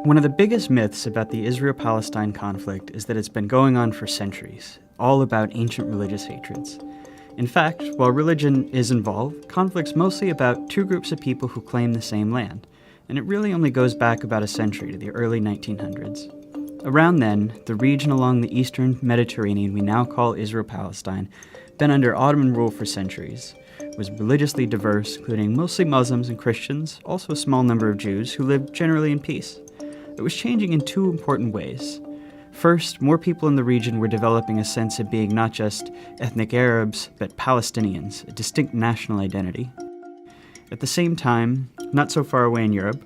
One of the biggest myths about the Israel-Palestine conflict is that it's been going on for centuries, all about ancient religious hatreds. In fact, while religion is involved, conflict's mostly about two groups of people who claim the same land, and it really only goes back about a century to the early 1900s. Around then, the region along the eastern Mediterranean we now call Israel-Palestine, been under Ottoman rule for centuries, was religiously diverse, including mostly Muslims and Christians, also a small number of Jews who lived generally in peace. It was changing in two important ways. First, more people in the region were developing a sense of being not just ethnic Arabs, but Palestinians, a distinct national identity. At the same time, not so far away in Europe,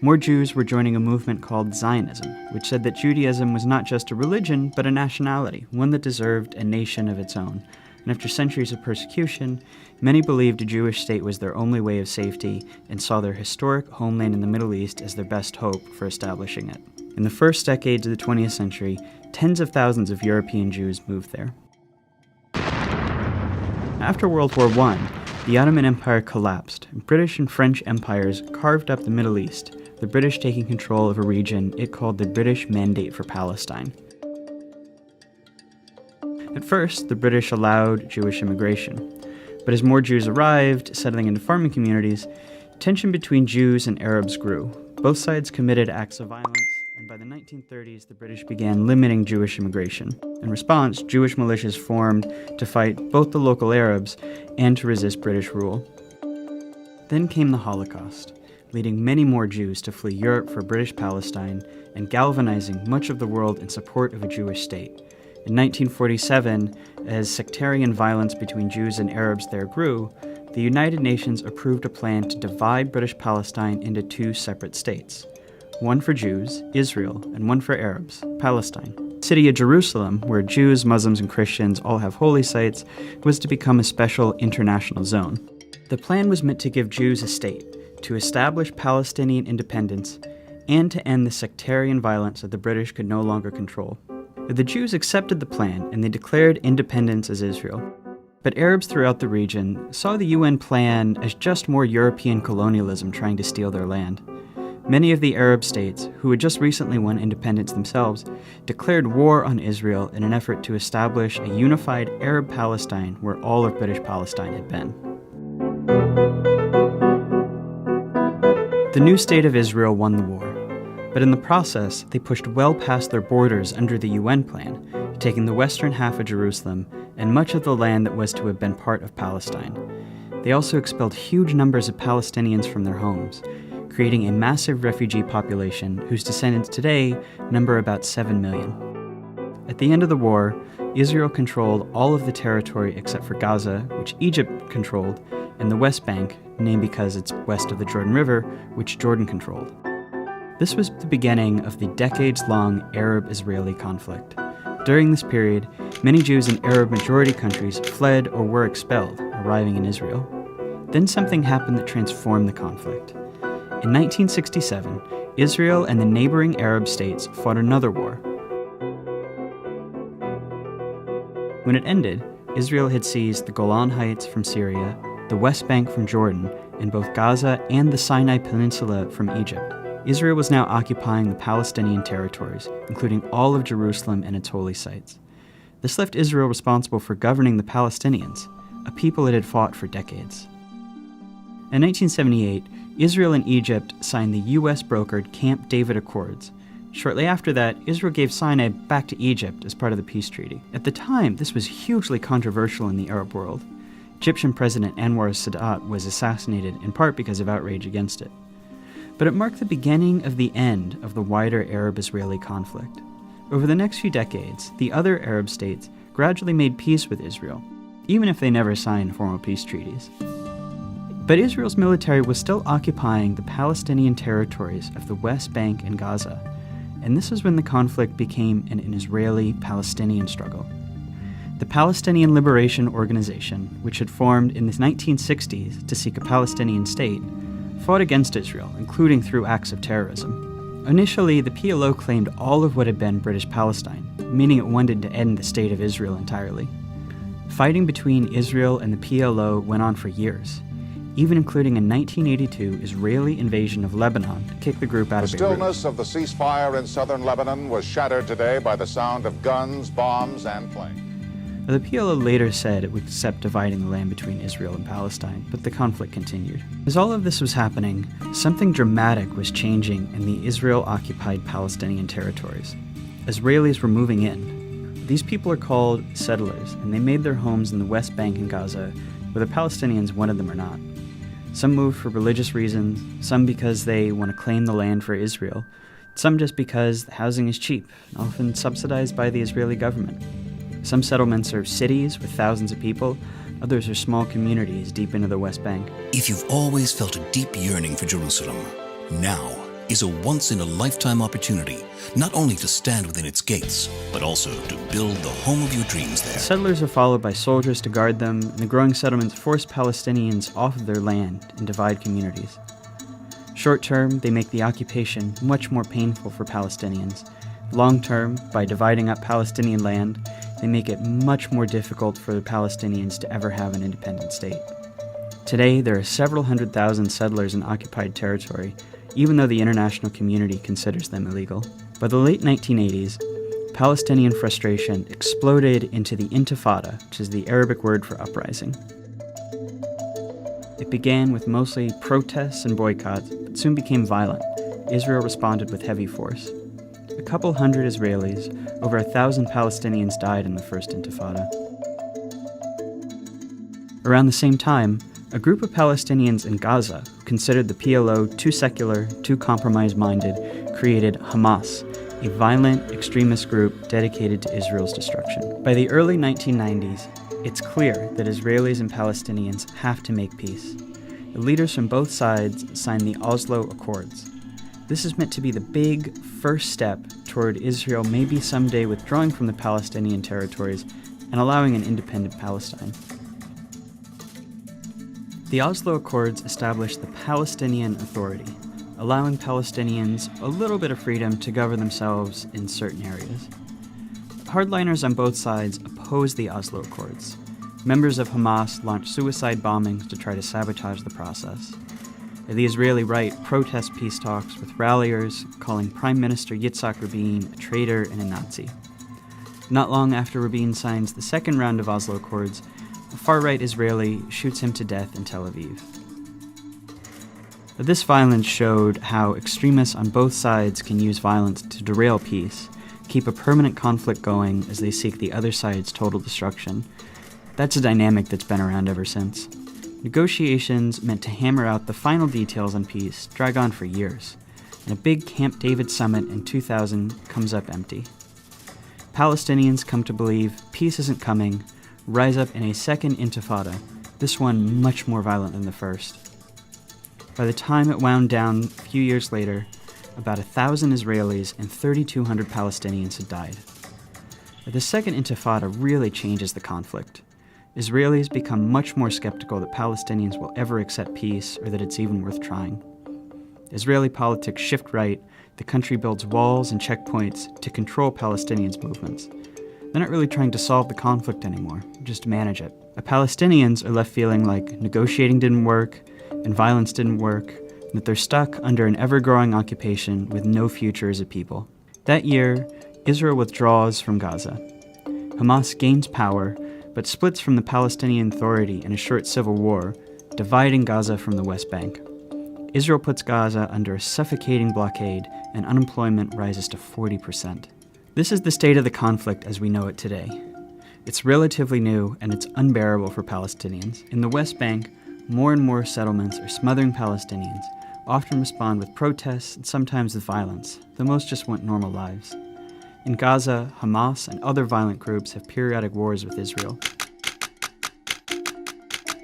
more Jews were joining a movement called Zionism, which said that Judaism was not just a religion, but a nationality, one that deserved a nation of its own. And after centuries of persecution, many believed a Jewish state was their only way of safety and saw their historic homeland in the Middle East as their best hope for establishing it. In the first decades of the 20th century, tens of thousands of European Jews moved there. After World War I, the Ottoman Empire collapsed, and British and French empires carved up the Middle East, the British taking control of a region it called the British Mandate for Palestine. At first, the British allowed Jewish immigration, but as more Jews arrived, settling into farming communities, tension between Jews and Arabs grew. Both sides committed acts of violence, and by the 1930s, the British began limiting Jewish immigration. In response, Jewish militias formed to fight both the local Arabs and to resist British rule. Then came the Holocaust, leading many more Jews to flee Europe for British Palestine and galvanizing much of the world in support of a Jewish state. In 1947, as sectarian violence between Jews and Arabs there grew, the United Nations approved a plan to divide British Palestine into two separate states. One for Jews, Israel, and one for Arabs, Palestine. The city of Jerusalem, where Jews, Muslims, and Christians all have holy sites, was to become a special international zone. The plan was meant to give Jews a state, to establish Palestinian independence, and to end the sectarian violence that the British could no longer control. The Jews accepted the plan, and they declared independence as Israel. But Arabs throughout the region saw the UN plan as just more European colonialism trying to steal their land. Many of the Arab states, who had just recently won independence themselves, declared war on Israel in an effort to establish a unified Arab Palestine where all of British Palestine had been. The new state of Israel won the war. But in the process, they pushed well past their borders under the UN plan, taking the western half of Jerusalem and much of the land that was to have been part of Palestine. They also expelled huge numbers of Palestinians from their homes, creating a massive refugee population whose descendants today number about 7 million. At the end of the war, Israel controlled all of the territory except for Gaza, which Egypt controlled, and the West Bank, named because it's west of the Jordan River, which Jordan controlled. This was the beginning of the decades-long Arab-Israeli conflict. During this period, many Jews in Arab-majority countries fled or were expelled, arriving in Israel. Then something happened that transformed the conflict. In 1967, Israel and the neighboring Arab states fought another war. When it ended, Israel had seized the Golan Heights from Syria, the West Bank from Jordan, and both Gaza and the Sinai Peninsula from Egypt. Israel was now occupying the Palestinian territories, including all of Jerusalem and its holy sites. This left Israel responsible for governing the Palestinians, a people it had fought for decades. In 1978, Israel and Egypt signed the US-brokered Camp David Accords. Shortly after that, Israel gave Sinai back to Egypt as part of the peace treaty. At the time, this was hugely controversial in the Arab world. Egyptian President Anwar Sadat was assassinated in part because of outrage against it. But it marked the beginning of the end of the wider Arab-Israeli conflict. Over the next few decades, the other Arab states gradually made peace with Israel, even if they never signed formal peace treaties. But Israel's military was still occupying the Palestinian territories of the West Bank and Gaza, and this is when the conflict became an Israeli-Palestinian struggle. The Palestinian Liberation Organization, which had formed in the 1960s to seek a Palestinian state, fought against Israel, including through acts of terrorism. Initially, the PLO claimed all of what had been British Palestine, meaning it wanted to end the state of Israel entirely. Fighting between Israel and the PLO went on for years. even including a 1982 Israeli invasion of Lebanon to kick the group out of Beirut. The stillness of the ceasefire in southern Lebanon was shattered today by the sound of guns, bombs, and planes. The PLO later said it would accept dividing the land between Israel and Palestine, but the conflict continued. As all of this was happening, something dramatic was changing in the Israel-occupied Palestinian territories. Israelis were moving in. These people are called settlers, and they made their homes in the West Bank and Gaza, whether Palestinians wanted them or not. Some moved for religious reasons, some because they want to claim the land for Israel, some just because the housing is cheap, often subsidized by the Israeli government. Some settlements are cities with thousands of people, others are small communities deep into the West Bank. If you've always felt a deep yearning for Jerusalem, now is a once-in-a-lifetime opportunity, not only to stand within its gates, but also to build the home of your dreams there. Settlers are followed by soldiers to guard them, and the growing settlements force Palestinians off of their land and divide communities. Short term, they make the occupation much more painful for Palestinians. Long term, by dividing up Palestinian land, they make it much more difficult for the Palestinians to ever have an independent state. Today, there are several 100,000 settlers in occupied territory, even though the international community considers them illegal. By the late 1980s, Palestinian frustration exploded into the Intifada, which is the Arabic word for uprising. It began with mostly protests and boycotts, but soon became violent. Israel responded with heavy force. A couple hundred Israelis, over 1,000 Palestinians died in the First Intifada. Around the same time, a group of Palestinians in Gaza, who considered the PLO too secular, too compromise-minded, created Hamas, a violent extremist group dedicated to Israel's destruction. By the early 1990s, it's clear that Israelis and Palestinians have to make peace. The leaders from both sides signed the Oslo Accords. This is meant to be the big first step toward Israel maybe someday withdrawing from the Palestinian territories and allowing an independent Palestine. The Oslo Accords established the Palestinian Authority, allowing Palestinians a little bit of freedom to govern themselves in certain areas. Hardliners on both sides opposed the Oslo Accords. Members of Hamas launched suicide bombings to try to sabotage the process. The Israeli right protests peace talks with ralliers calling Prime Minister Yitzhak Rabin a traitor and a Nazi. Not long after Rabin signs the second round of Oslo Accords, a far-right Israeli shoots him to death in Tel Aviv. This violence showed how extremists on both sides can use violence to derail peace, keep a permanent conflict going as they seek the other side's total destruction. That's a dynamic that's been around ever since. Negotiations meant to hammer out the final details on peace drag on for years, and a big Camp David summit in 2000 comes up empty. Palestinians come to believe peace isn't coming, rise up in a second intifada, this one much more violent than the first. By the time it wound down a few years later, about 1,000 Israelis and 3,200 Palestinians had died. The second intifada really changes the conflict. Israelis become much more skeptical that Palestinians will ever accept peace or that it's even worth trying. Israeli politics shift right, the country builds walls and checkpoints to control Palestinians' movements. They're not really trying to solve the conflict anymore, just manage it. The Palestinians are left feeling like negotiating didn't work and violence didn't work, and that they're stuck under an ever-growing occupation with no future as a people. That year, Israel withdraws from Gaza. Hamas gains power, but splits from the Palestinian Authority in a short civil war, dividing Gaza from the West Bank. Israel puts Gaza under a suffocating blockade, and unemployment rises to 40%. This is the state of the conflict as we know it today. It's relatively new, and it's unbearable for Palestinians. In the West Bank, more and more settlements are smothering Palestinians, often respond with protests and sometimes with violence, though most just want normal lives. In Gaza, Hamas and other violent groups have periodic wars with Israel.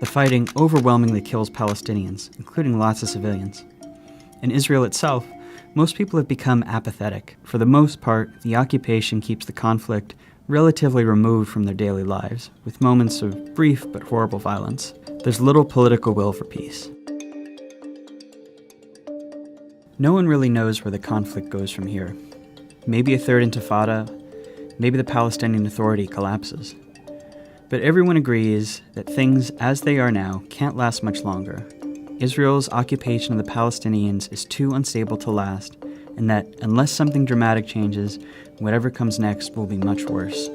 The fighting overwhelmingly kills Palestinians, including lots of civilians. In Israel itself, most people have become apathetic. For the most part, the occupation keeps the conflict relatively removed from their daily lives, with moments of brief but horrible violence. There's little political will for peace. No one really knows where the conflict goes from here. Maybe a third intifada, maybe the Palestinian Authority collapses. But everyone agrees that things as they are now can't last much longer, Israel's occupation of the Palestinians is too unstable to last, and that unless something dramatic changes, whatever comes next will be much worse.